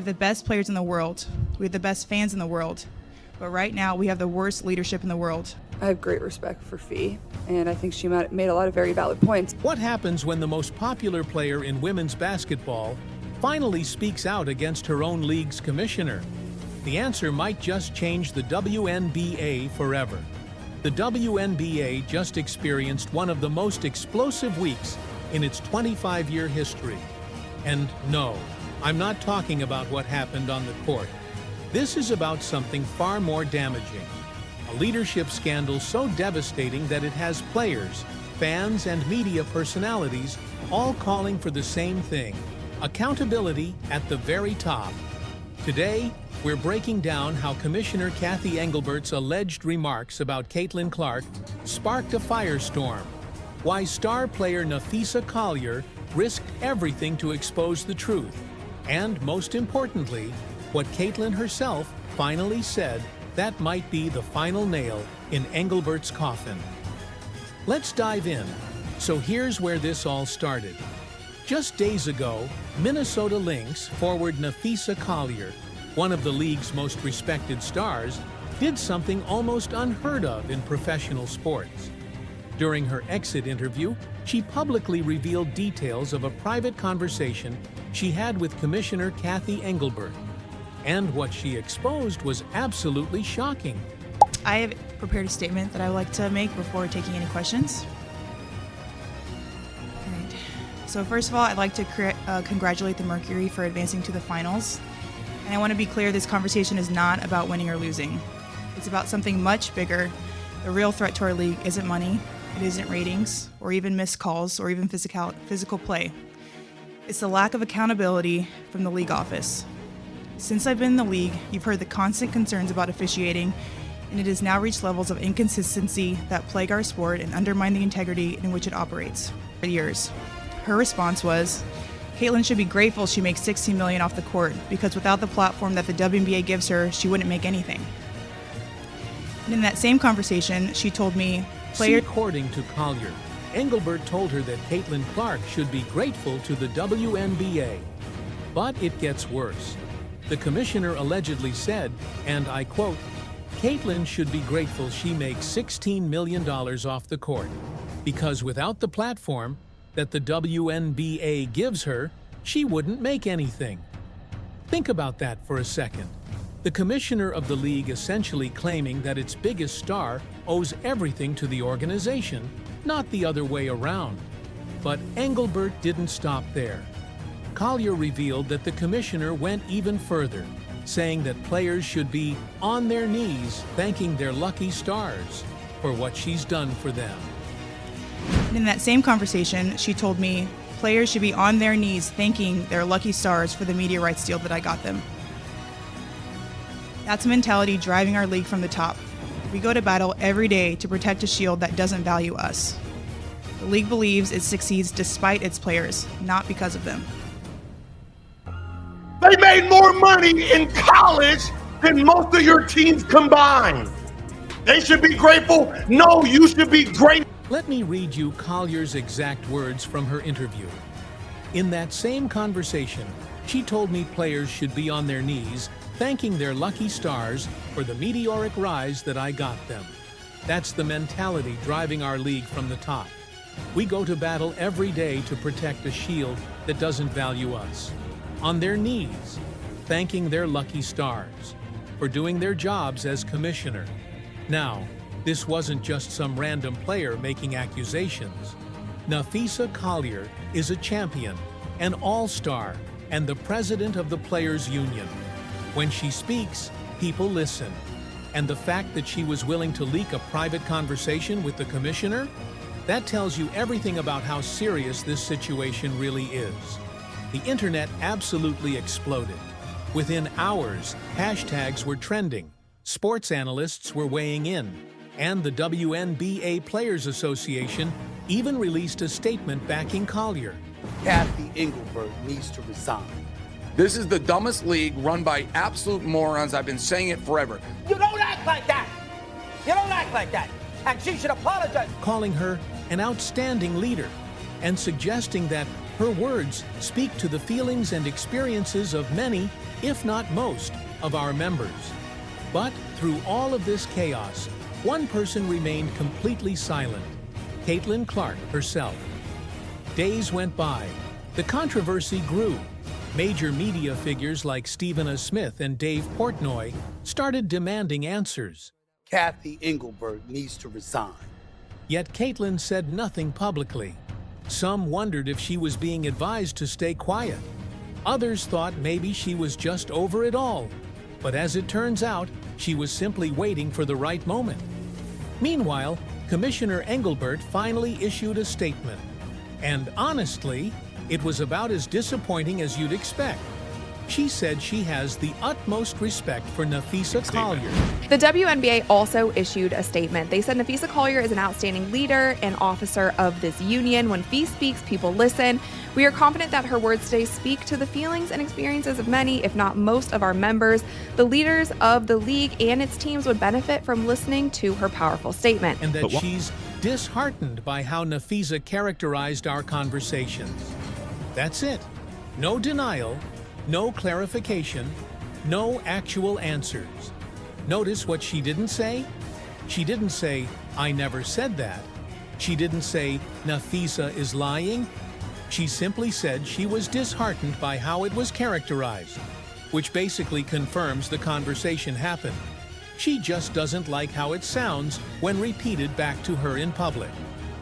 have the best players in the world. We have the best fans in the world. But right now, we have the worst leadership in the world. I have great respect for Fee, and I think she made a lot of very valid points. What happens when the most popular player in women's basketball finally speaks out against her own league's commissioner? The answer might just change the WNBA forever. The WNBA just experienced one of the most explosive weeks in its 25-year history. And no, I'm not talking about what happened on the court. This is about something far more damaging. A leadership scandal so devastating that it has players, fans, and media personalities all calling for the same thing: accountability at the very top. Today, we're breaking down how Commissioner Cathy Engelbert's alleged remarks about Caitlin Clark sparked a firestorm, why star player Napheesa Collier risked everything to expose the truth, and most importantly, what Caitlin herself finally said that might be the final nail in Engelbert's coffin. Let's dive in. So here's where this all started. Just days ago, Minnesota Lynx forward Napheesa Collier, one of the league's most respected stars, did something almost unheard of in professional sports. During her exit interview, she publicly revealed details of a private conversation she had with Commissioner Cathy Engelbert. And what she exposed was absolutely shocking. I have prepared a statement that I would like to make before taking any questions. All right. So first of all, I'd like to congratulate the Mercury for advancing to the finals. And I want to be clear, this conversation is not about winning or losing. It's about something much bigger. The real threat to our league isn't money, it isn't ratings, or even missed calls, or even physical play. It's the lack of accountability from the league office. Since I've been in the league, you've heard the constant concerns about officiating, and it has now reached levels of inconsistency that plague our sport and undermine the integrity in which it operates. For years, her response was, Caitlin should be grateful she makes $16 million off the court, because without the platform that the WNBA gives her, she wouldn't make anything. And in that same conversation, she told me, According to Collier, Engelbert told her that Caitlin Clark should be grateful to the WNBA. But it gets worse. The commissioner allegedly said, and I quote, Caitlin should be grateful she makes $16 million off the court, because without the platform that the WNBA gives her, she wouldn't make anything. Think about that for a second. The commissioner of the league essentially claiming that its biggest star owes everything to the organization, not the other way around. But Engelbert didn't stop there. Collier revealed that the commissioner went even further, saying that players should be on their knees thanking their lucky stars for what she's done for them. And in that same conversation, she told me players should be on their knees thanking their lucky stars for the media rights deal that I got them. That's a mentality driving our league from the top. We go to battle every day to protect a shield that doesn't value us. The league believes it succeeds despite its players, not because of them. They made more money in college than most of your teams combined. They should be grateful. No, you should be grateful. Let me read you Collier's exact words from her interview. In that same conversation, she told me players should be on their knees thanking their lucky stars for the meteoric rise that I got them. That's the mentality driving our league from the top. We go to battle every day to protect a shield that doesn't value us. On their knees, thanking their lucky stars for doing their jobs as commissioner. Now, this wasn't just some random player making accusations. Napheesa Collier is a champion, an all-star, and the president of the Players Union. When she speaks, people listen. And the fact that she was willing to leak a private conversation with the commissioner, that tells you everything about how serious this situation really is. The internet absolutely exploded. Within hours, hashtags were trending, sports analysts were weighing in, and the WNBA Players Association even released a statement backing Collier. Cathy Engelbert needs to resign. This is the dumbest league run by absolute morons. I've been saying it forever. You don't act like that! You don't act like that! And she should apologize. Calling her an outstanding leader and suggesting that Her words speak to the feelings and experiences of many, if not most, of our members. But through all of this chaos, one person remained completely silent: Caitlin Clark herself. Days went by. The controversy grew. Major media figures like Stephen A. Smith and Dave Portnoy started demanding answers. Kathy Engelbert needs to resign. Yet Caitlin said nothing publicly. Some wondered if she was being advised to stay quiet. Others thought maybe she was just over it all. But as it turns out, she was simply waiting for the right moment. Meanwhile, Commissioner Engelbert finally issued a statement. And honestly, it was about as disappointing as you'd expect. She said she has the utmost respect for Napheesa Collier. The WNBA also issued a statement. They said Napheesa Collier is an outstanding leader and officer of this union. When Fee speaks, people listen. We are confident that her words today speak to the feelings and experiences of many, if not most, of our members. The leaders of the league and its teams would benefit from listening to her powerful statement. And that she's disheartened by how Napheesa characterized our conversations. That's it. No denial. No clarification, no actual answers. Notice what she didn't say? She didn't say, "I never said that." She didn't say, "Napheesa is lying." She simply said she was disheartened by how it was characterized, which basically confirms the conversation happened. She just doesn't like how it sounds when repeated back to her in public.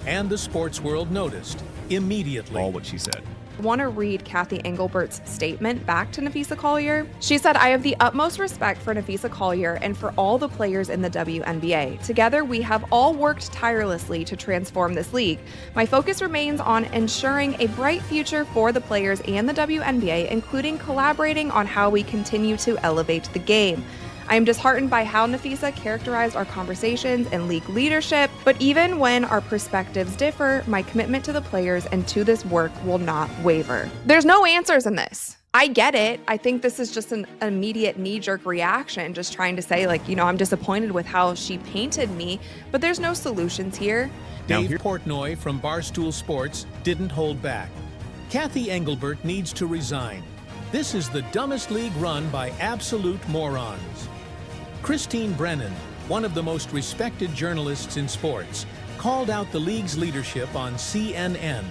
And the sports world noticed immediately. All what she said. I want to read Kathy Engelbert's statement back to Napheesa Collier. She said, "I have the utmost respect for Napheesa Collier and for all the players in the WNBA. Together, we have all worked tirelessly to transform this league. My focus remains on ensuring a bright future for the players and the WNBA, including collaborating on how we continue to elevate the game. I am disheartened by how Napheesa characterized our conversations and league leadership, but even when our perspectives differ, my commitment to the players and to this work will not waver." There's no answers in this. I get it. I think this is just an immediate knee-jerk reaction, just trying to say, like, I'm disappointed with how she painted me, but there's no solutions here. Dave Portnoy from Barstool Sports didn't hold back. Kathy Engelbert needs to resign. This is the dumbest league run by absolute morons. Christine Brennan, one of the most respected journalists in sports, called out the league's leadership on CNN.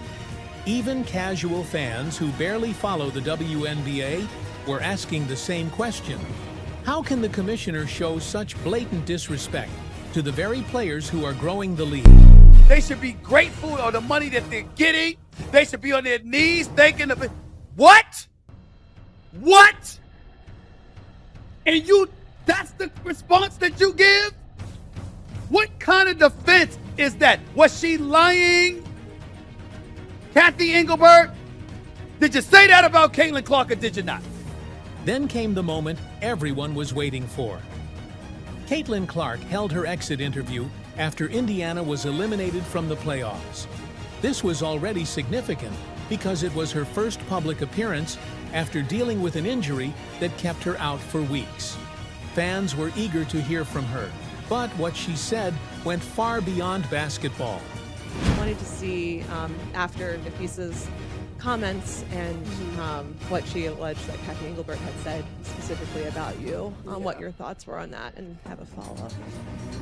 Even casual fans who barely follow the WNBA were asking the same question. How can the commissioner show such blatant disrespect to the very players who are growing the league? They should be grateful for the money that they're getting. They should be on their knees thanking of it. What? What? And that's the response that you give? What kind of defense is that? Was she lying? Kathy Engelbert, did you say that about Caitlin Clark or did you not? Then came the moment everyone was waiting for. Caitlin Clark held her exit interview after Indiana was eliminated from the playoffs. This was already significant because it was her first public appearance after dealing with an injury that kept her out for weeks. Fans were eager to hear from her, but what she said went far beyond basketball. I wanted to see, after Napheesa's comments and what she alleged that Kathy Engelbert had said specifically about you, what your thoughts were on that, and have a follow-up.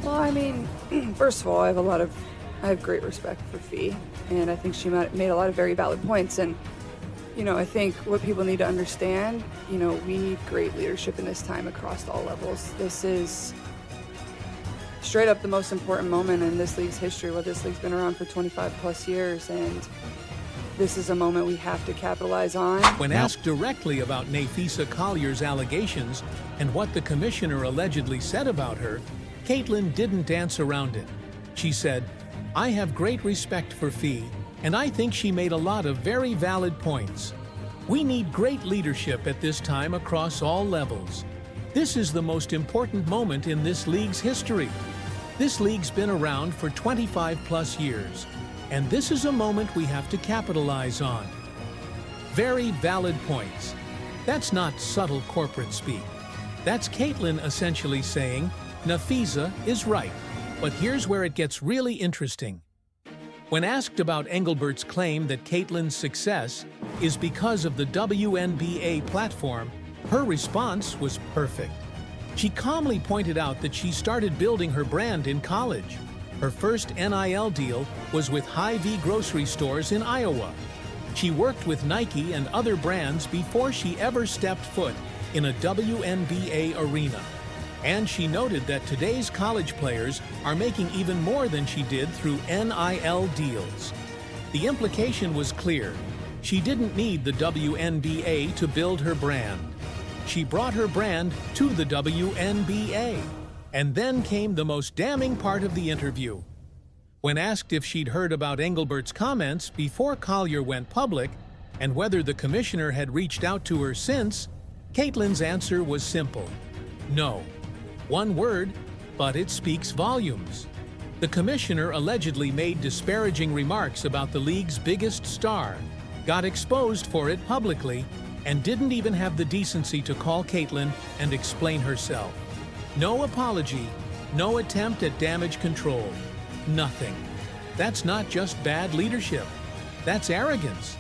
Well, I mean, first of all, I have great respect for Fee, and I think she made a lot of very valid points. And I think what people need to understand, we need great leadership in this time across all levels. This is straight up the most important moment in this league's history. This league's been around for 25 plus years, and this is a moment we have to capitalize on. When asked directly about Napheesa Collier's allegations and what the commissioner allegedly said about her, Caitlin didn't dance around it. She said, "I have great respect for Fee, and I think she made a lot of very valid points. We need great leadership at this time across all levels. This is the most important moment in this league's history. This league's been around for 25 plus years, and this is a moment we have to capitalize on." Very valid points. That's not subtle corporate speak. That's Caitlin essentially saying, Napheesa is right. But here's where it gets really interesting. When asked about Engelbert's claim that Caitlin's success is because of the WNBA platform, her response was perfect. She calmly pointed out that she started building her brand in college. Her first NIL deal was with Hy-Vee grocery stores in Iowa. She worked with Nike and other brands before she ever stepped foot in a WNBA arena. And she noted that today's college players are making even more than she did through NIL deals. The implication was clear. She didn't need the WNBA to build her brand. She brought her brand to the WNBA. And then came the most damning part of the interview. When asked if she'd heard about Engelbert's comments before Collier went public and whether the commissioner had reached out to her since, Caitlin's answer was simple: no. One word, but it speaks volumes. The commissioner allegedly made disparaging remarks about the league's biggest star, got exposed for it publicly, and didn't even have the decency to call Caitlin and explain herself. No apology, no attempt at damage control, nothing. That's not just bad leadership, that's arrogance.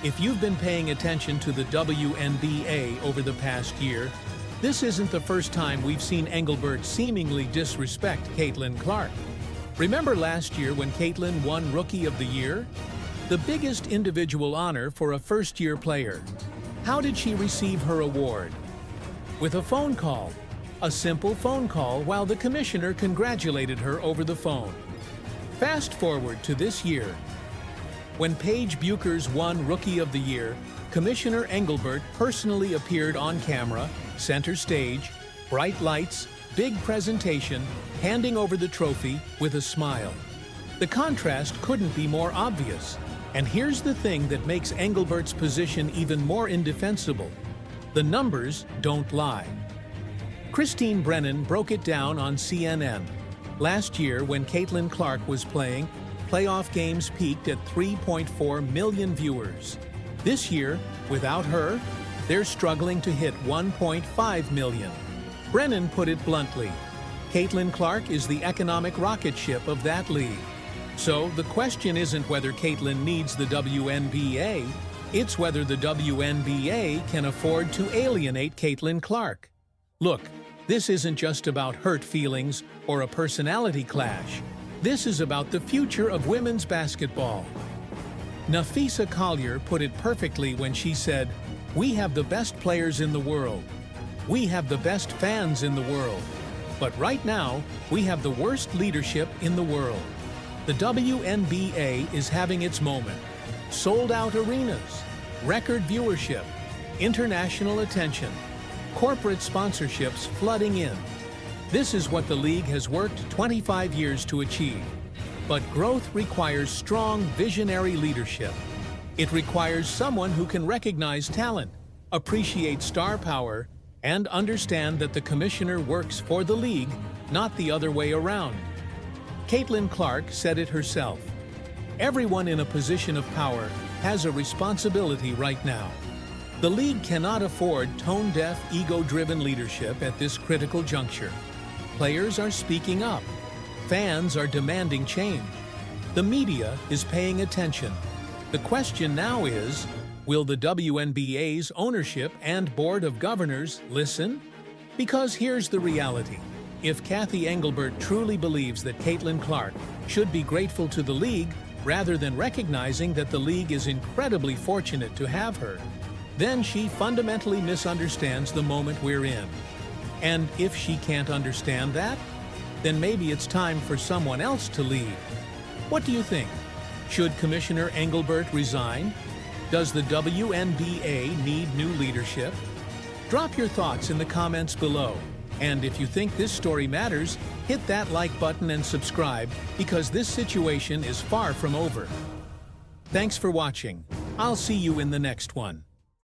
If you've been paying attention to the WNBA over the past year, this isn't the first time we've seen Engelbert seemingly disrespect Caitlin Clark. Remember last year when Caitlin won Rookie of the Year? The biggest individual honor for a first-year player. How did she receive her award? With a phone call. A simple phone call while the commissioner congratulated her over the phone. Fast forward to this year. When Paige Bueckers won Rookie of the Year, Commissioner Engelbert personally appeared on camera, center stage, bright lights, big presentation, handing over the trophy with a smile. The contrast couldn't be more obvious. And here's the thing that makes Engelbert's position even more indefensible. The numbers don't lie. Christine Brennan broke it down on CNN. Last year, when Caitlin Clark was playing, playoff games peaked at 3.4 million viewers. This year, without her, they're struggling to hit 1.5 million. Brennan put it bluntly: Caitlin Clark is the economic rocket ship of that league. So the question isn't whether Caitlin needs the WNBA, it's whether the WNBA can afford to alienate Caitlin Clark. Look, this isn't just about hurt feelings or a personality clash. This is about the future of women's basketball. Nafisa Collier put it perfectly when she said, "We have the best players in the world. We have the best fans in the world. But right now, we have the worst leadership in the world." The WNBA is having its moment. Sold-out arenas, record viewership, international attention, corporate sponsorships flooding in. This is what the league has worked 25 years to achieve. But growth requires strong, visionary leadership. It requires someone who can recognize talent, appreciate star power, and understand that the commissioner works for the league, not the other way around. Caitlin Clark said it herself. Everyone in a position of power has a responsibility right now. The league cannot afford tone-deaf, ego-driven leadership at this critical juncture. Players are speaking up. Fans are demanding change. The media is paying attention. The question now is, will the WNBA's ownership and board of governors listen? Because here's the reality. If Cathy Engelbert truly believes that Caitlin Clark should be grateful to the league rather than recognizing that the league is incredibly fortunate to have her, then she fundamentally misunderstands the moment we're in. And if she can't understand that, then maybe it's time for someone else to lead. What do you think? Should Commissioner Engelbert resign? Does the WNBA need new leadership? Drop your thoughts in the comments below. And if you think this story matters, hit that like button and subscribe, because this situation is far from over. Thanks for watching. I'll see you in the next one.